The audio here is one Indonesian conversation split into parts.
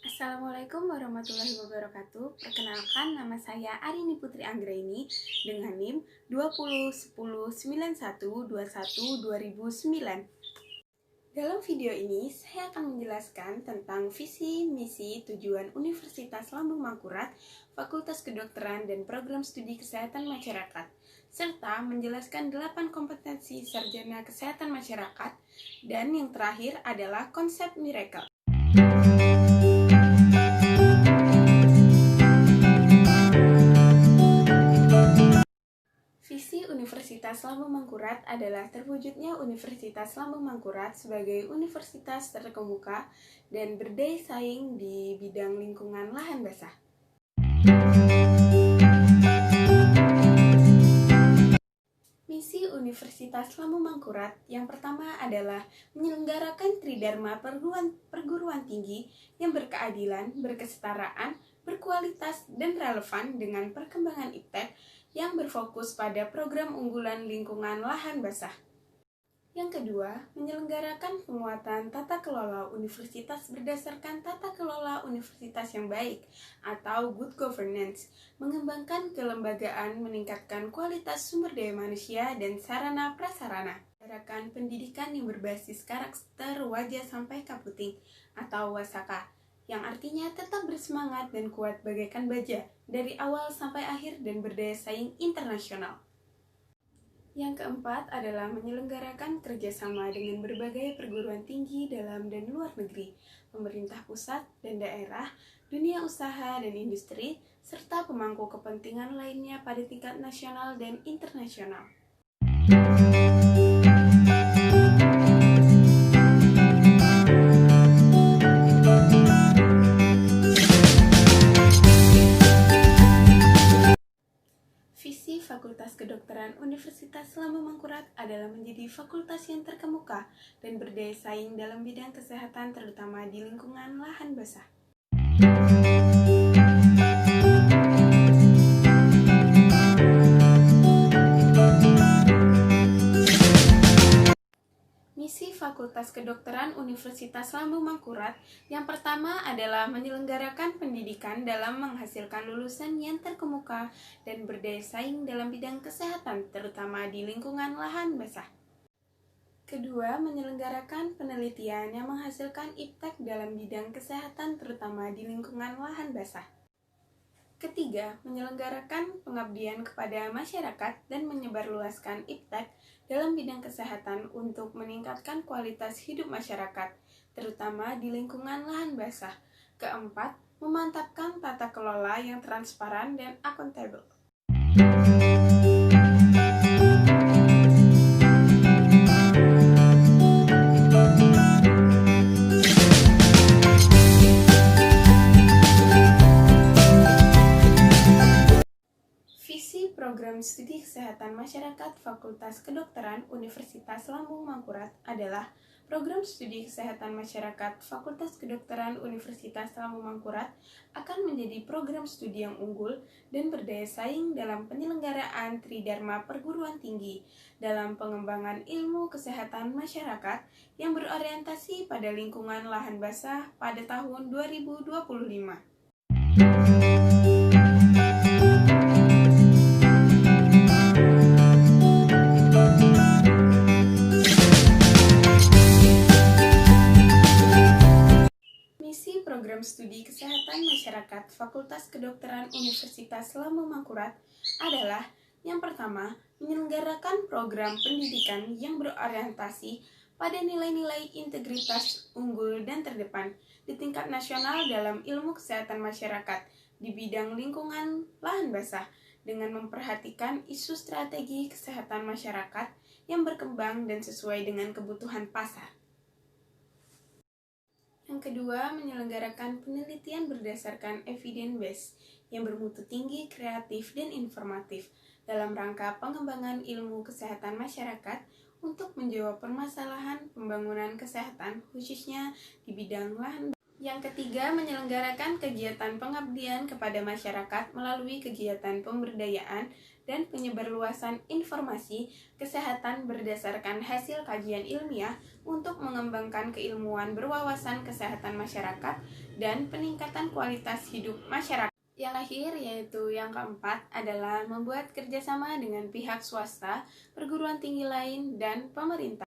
Assalamualaikum warahmatullahi wabarakatuh. Perkenalkan, nama saya Arini Putri Anggraini dengan NIM 201091212009. Dalam video ini, saya akan menjelaskan tentang visi, misi, tujuan Universitas Lambung Mangkurat, Fakultas Kedokteran dan Program Studi Kesehatan Masyarakat, serta menjelaskan 8 kompetensi sarjana kesehatan masyarakat, dan yang terakhir adalah konsep miracle. Visi Universitas Lambung Mangkurat adalah terwujudnya Universitas Lambung Mangkurat sebagai universitas terkemuka dan berdaya saing di bidang lingkungan lahan basah. Misi Universitas Lambung Mangkurat yang pertama adalah menyelenggarakan Tridharma perguruan tinggi yang berkeadilan, berkesetaraan, berkualitas, dan relevan dengan perkembangan iptek yang berfokus pada program unggulan lingkungan lahan basah. Yang kedua, menyelenggarakan penguatan tata kelola universitas berdasarkan tata kelola universitas yang baik atau good governance, mengembangkan kelembagaan, meningkatkan kualitas sumber daya manusia dan sarana prasarana. Gerakan pendidikan yang berbasis karakter wajah sampai kaputing atau wasaka, yang artinya tetap bersemangat dan kuat bagaikan baja dari awal sampai akhir dan berdaya saing internasional. Yang keempat adalah menyelenggarakan kerjasama dengan berbagai perguruan tinggi dalam dan luar negeri, pemerintah pusat dan daerah, dunia usaha dan industri, serta pemangku kepentingan lainnya pada tingkat nasional dan internasional. Visi Fakultas Kedokteran Universitas Lambung Mangkurat adalah menjadi fakultas yang terkemuka dan berdaya saing dalam bidang kesehatan terutama di lingkungan lahan basah. Misi Fakultas Kedokteran Universitas Lambung Mangkurat yang pertama adalah menyelenggarakan pendidikan dalam menghasilkan lulusan yang terkemuka dan berdaya saing dalam bidang kesehatan, terutama di lingkungan lahan basah. Kedua, menyelenggarakan penelitian yang menghasilkan iptek dalam bidang kesehatan, terutama di lingkungan lahan basah. Ketiga, menyelenggarakan pengabdian kepada masyarakat dan menyebarluaskan iptek dalam bidang kesehatan untuk meningkatkan kualitas hidup masyarakat, terutama di lingkungan lahan basah. Keempat, memantapkan tata kelola yang transparan dan akuntabel. Program Studi Kesehatan Masyarakat Fakultas Kedokteran Universitas Lambung Mangkurat adalah program studi kesehatan masyarakat Fakultas Kedokteran Universitas Lambung Mangkurat akan menjadi program studi yang unggul dan berdaya saing dalam penyelenggaraan Tridharma perguruan tinggi dalam pengembangan ilmu kesehatan masyarakat yang berorientasi pada lingkungan lahan basah pada tahun 2025. Program Studi Kesehatan Masyarakat Fakultas Kedokteran Universitas Lambung Mangkurat adalah yang pertama, menyelenggarakan program pendidikan yang berorientasi pada nilai-nilai integritas unggul dan terdepan di tingkat nasional dalam ilmu kesehatan masyarakat di bidang lingkungan lahan basah dengan memperhatikan isu strategi kesehatan masyarakat yang berkembang dan sesuai dengan kebutuhan pasar. Yang kedua, menyelenggarakan penelitian berdasarkan evidence base yang bermutu tinggi, kreatif, dan informatif dalam rangka pengembangan ilmu kesehatan masyarakat untuk menjawab permasalahan pembangunan kesehatan khususnya di bidang lahan. Yang ketiga, menyelenggarakan kegiatan pengabdian kepada masyarakat melalui kegiatan pemberdayaan dan penyebarluasan informasi kesehatan berdasarkan hasil kajian ilmiah untuk mengembangkan keilmuan berwawasan kesehatan masyarakat dan peningkatan kualitas hidup masyarakat. Yang akhir, yaitu yang keempat, adalah membuat kerjasama dengan pihak swasta, perguruan tinggi lain, dan pemerintah.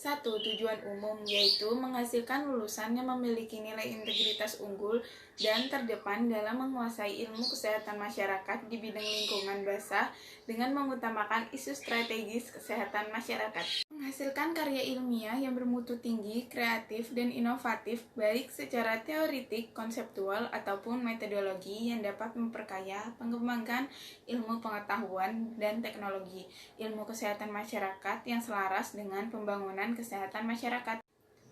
1. Tujuan umum, yaitu menghasilkan lulusan yang memiliki nilai integritas unggul dan terdepan dalam menguasai ilmu kesehatan masyarakat di bidang lingkungan basah dengan mengutamakan isu strategis kesehatan masyarakat. Menghasilkan karya ilmiah yang bermutu tinggi, kreatif, dan inovatif baik secara teoritik, konseptual, ataupun metodologi yang dapat memperkaya, mengembangkan ilmu pengetahuan dan teknologi, ilmu kesehatan masyarakat yang selaras dengan pembangunan kesehatan masyarakat.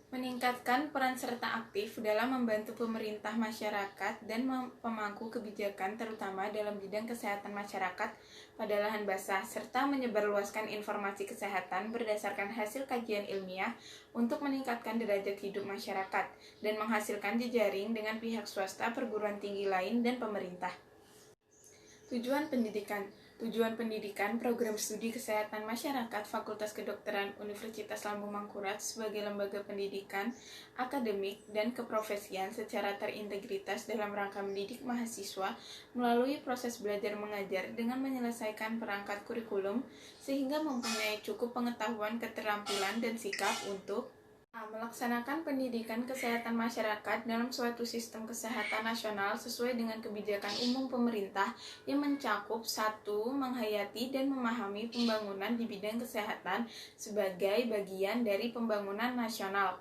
Meningkatkan peran serta aktif dalam membantu pemerintah masyarakat dan pemangku kebijakan terutama dalam bidang kesehatan masyarakat pada lahan basah, serta menyebarluaskan informasi kesehatan berdasarkan hasil kajian ilmiah untuk meningkatkan derajat hidup masyarakat dan menghasilkan jejaring dengan pihak swasta, perguruan tinggi lain, dan pemerintah. Tujuan pendidikan. Tujuan pendidikan program studi kesehatan masyarakat Fakultas Kedokteran Universitas Lambung Mangkurat sebagai lembaga pendidikan, akademik, dan keprofesian secara terintegritas dalam rangka mendidik mahasiswa melalui proses belajar mengajar dengan menyelesaikan perangkat kurikulum sehingga mempunyai cukup pengetahuan, keterampilan, dan sikap untuk melaksanakan pendidikan kesehatan masyarakat dalam suatu sistem kesehatan nasional sesuai dengan kebijakan umum pemerintah yang mencakup 1. Menghayati dan memahami pembangunan di bidang kesehatan sebagai bagian dari pembangunan nasional.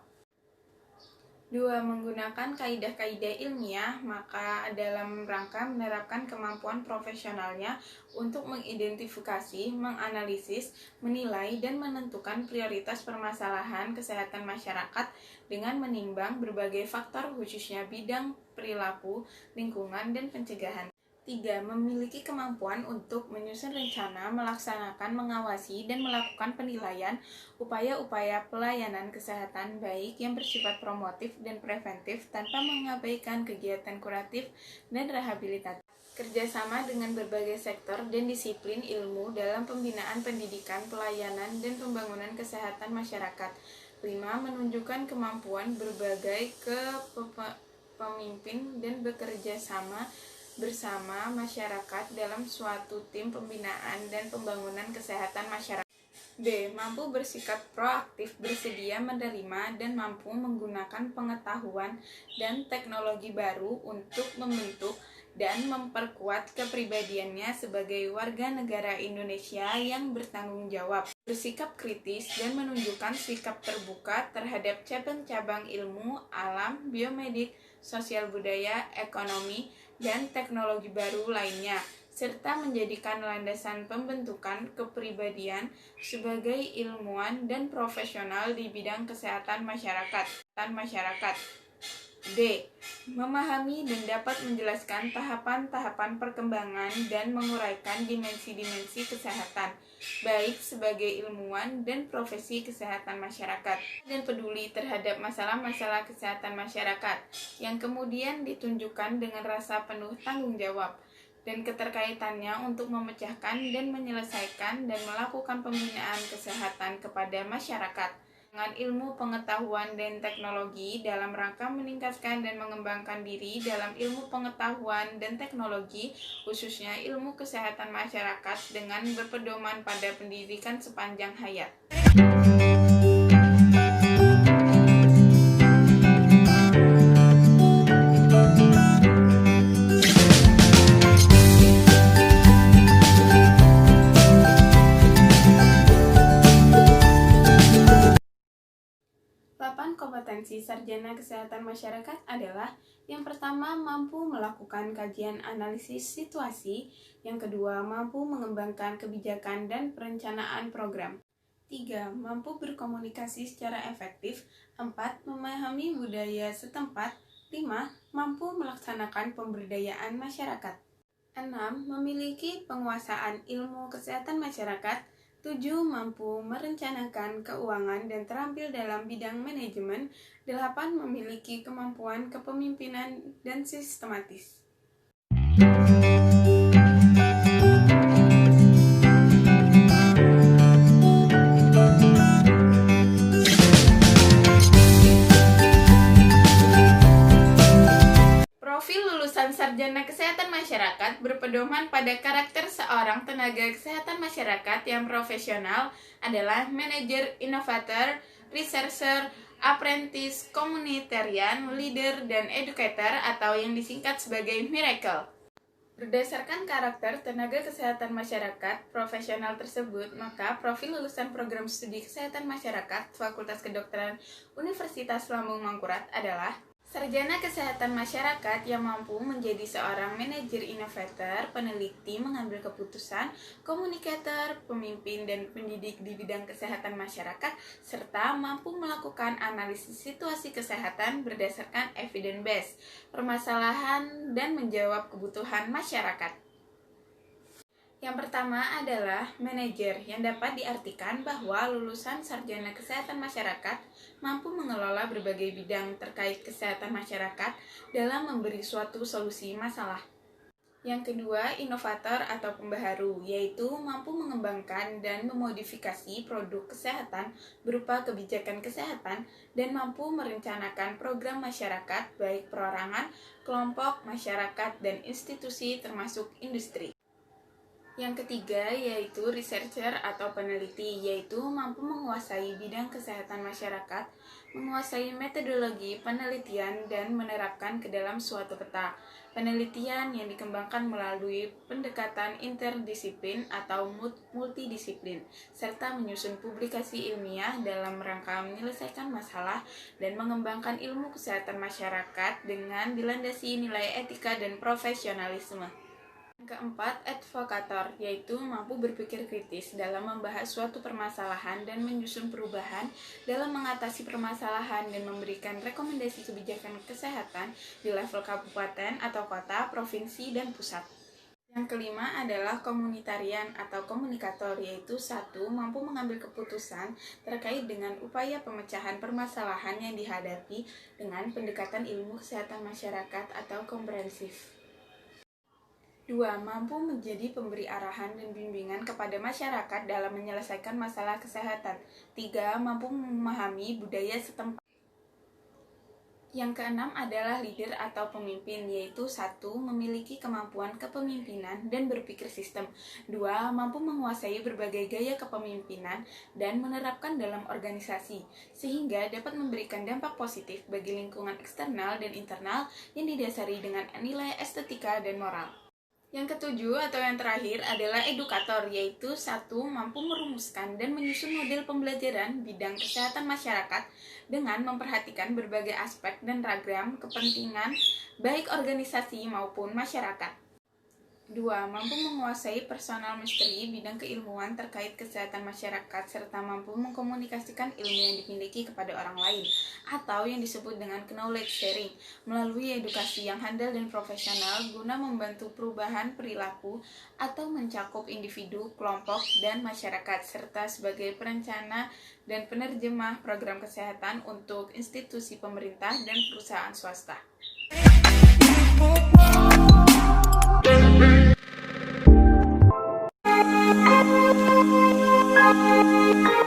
2. Menggunakan kaidah-kaidah ilmiah, maka dalam rangka menerapkan kemampuan profesionalnya untuk mengidentifikasi, menganalisis, menilai, dan menentukan prioritas permasalahan kesehatan masyarakat dengan menimbang berbagai faktor khususnya bidang perilaku, lingkungan, dan pencegahan. 3. Memiliki kemampuan untuk menyusun rencana, melaksanakan, mengawasi, dan melakukan penilaian upaya-upaya pelayanan kesehatan baik yang bersifat promotif dan preventif tanpa mengabaikan kegiatan kuratif dan rehabilitatif. Kerjasama dengan berbagai sektor dan disiplin ilmu dalam pembinaan pendidikan, pelayanan, dan pembangunan kesehatan masyarakat. 5. Menunjukkan kemampuan berbagai kepemimpinan dan bekerja sama bersama masyarakat dalam suatu tim pembinaan dan pembangunan kesehatan masyarakat. B. Mampu bersikap proaktif, bersedia menerima dan mampu menggunakan pengetahuan dan teknologi baru untuk membentuk dan memperkuat kepribadiannya sebagai warga negara Indonesia yang bertanggung jawab, bersikap kritis, dan menunjukkan sikap terbuka terhadap cabang-cabang ilmu, alam, biomedik, sosial budaya, ekonomi, dan teknologi baru lainnya, serta menjadikan landasan pembentukan kepribadian sebagai ilmuwan dan profesional di bidang kesehatan masyarakat. D. Memahami dan dapat menjelaskan tahapan-tahapan perkembangan dan menguraikan dimensi-dimensi kesehatan, baik sebagai ilmuwan dan profesi kesehatan masyarakat, dan peduli terhadap masalah-masalah kesehatan masyarakat, yang kemudian ditunjukkan dengan rasa penuh tanggung jawab dan keterkaitannya untuk memecahkan dan menyelesaikan dan melakukan pembinaan kesehatan kepada masyarakat dengan ilmu pengetahuan dan teknologi dalam rangka meningkatkan dan mengembangkan diri dalam ilmu pengetahuan dan teknologi, khususnya ilmu kesehatan masyarakat dengan berpedoman pada pendidikan sepanjang hayat. kompetensi sarjana kesehatan masyarakat adalah yang pertama, mampu melakukan kajian analisis situasi. Yang kedua, mampu mengembangkan kebijakan dan perencanaan program. 3. Mampu berkomunikasi secara efektif. 4. Memahami budaya setempat. 5. Mampu melaksanakan pemberdayaan masyarakat. 6. Memiliki penguasaan ilmu kesehatan masyarakat. 7. Mampu merencanakan keuangan dan terampil dalam bidang manajemen. 8. Memiliki kemampuan kepemimpinan dan sistematis. Profil lulusan sarjana kesehatan masyarakat berpedoman pada karakter seorang tenaga kesehatan masyarakat yang profesional adalah manajer, inovator, researcher, apprentice, komunitarian, leader, dan educator atau yang disingkat sebagai Miracle. Berdasarkan karakter tenaga kesehatan masyarakat profesional tersebut, maka profil lulusan program studi kesehatan masyarakat Fakultas Kedokteran Universitas Lambung Mangkurat adalah sarjana kesehatan masyarakat yang mampu menjadi seorang manajer inovator, peneliti, mengambil keputusan, komunikator, pemimpin, dan pendidik di bidang kesehatan masyarakat, serta mampu melakukan analisis situasi kesehatan berdasarkan evidence base, permasalahan, dan menjawab kebutuhan masyarakat. Yang pertama adalah manajer, yang dapat diartikan bahwa lulusan sarjana kesehatan masyarakat mampu mengelola berbagai bidang terkait kesehatan masyarakat dalam memberi suatu solusi masalah. Yang kedua, inovator atau pembaharu, yaitu mampu mengembangkan dan memodifikasi produk kesehatan berupa kebijakan kesehatan dan mampu merencanakan program masyarakat baik perorangan, kelompok, masyarakat, dan institusi termasuk industri. Yang ketiga yaitu researcher atau peneliti, yaitu mampu menguasai bidang kesehatan masyarakat, menguasai metodologi penelitian dan menerapkan ke dalam suatu peta. Penelitian yang dikembangkan melalui pendekatan interdisiplin atau multidisiplin, serta menyusun publikasi ilmiah dalam rangka menyelesaikan masalah dan mengembangkan ilmu kesehatan masyarakat dengan dilandasi nilai etika dan profesionalisme. Keempat, advokator, yaitu mampu berpikir kritis dalam membahas suatu permasalahan dan menyusun perubahan dalam mengatasi permasalahan dan memberikan rekomendasi kebijakan kesehatan di level kabupaten atau kota, provinsi, dan pusat. Yang kelima adalah komunitarian atau komunikator, yaitu 1. Mampu mengambil keputusan terkait dengan upaya pemecahan permasalahan yang dihadapi dengan pendekatan ilmu kesehatan masyarakat atau komprehensif. 2. Mampu menjadi pemberi arahan dan bimbingan kepada masyarakat dalam menyelesaikan masalah kesehatan. 3. Mampu memahami budaya setempat. Yang keenam adalah leader atau pemimpin, yaitu 1. Memiliki kemampuan kepemimpinan dan berpikir sistem. 2. Mampu menguasai berbagai gaya kepemimpinan dan menerapkan dalam organisasi, sehingga dapat memberikan dampak positif bagi lingkungan eksternal dan internal yang didasari dengan nilai estetika dan moral. Yang ketujuh atau yang terakhir adalah edukator, yaitu 1. Mampu merumuskan dan menyusun model pembelajaran bidang kesehatan masyarakat dengan memperhatikan berbagai aspek dan ragam kepentingan baik organisasi maupun masyarakat. 2. Mampu menguasai personal misteri bidang keilmuan terkait kesehatan masyarakat serta mampu mengkomunikasikan ilmu yang dimiliki kepada orang lain atau yang disebut dengan knowledge sharing melalui edukasi yang handal dan profesional guna membantu perubahan perilaku atau mencakup individu, kelompok, dan masyarakat serta sebagai perencana dan penerjemah program kesehatan untuk institusi pemerintah dan perusahaan swasta. Thank you.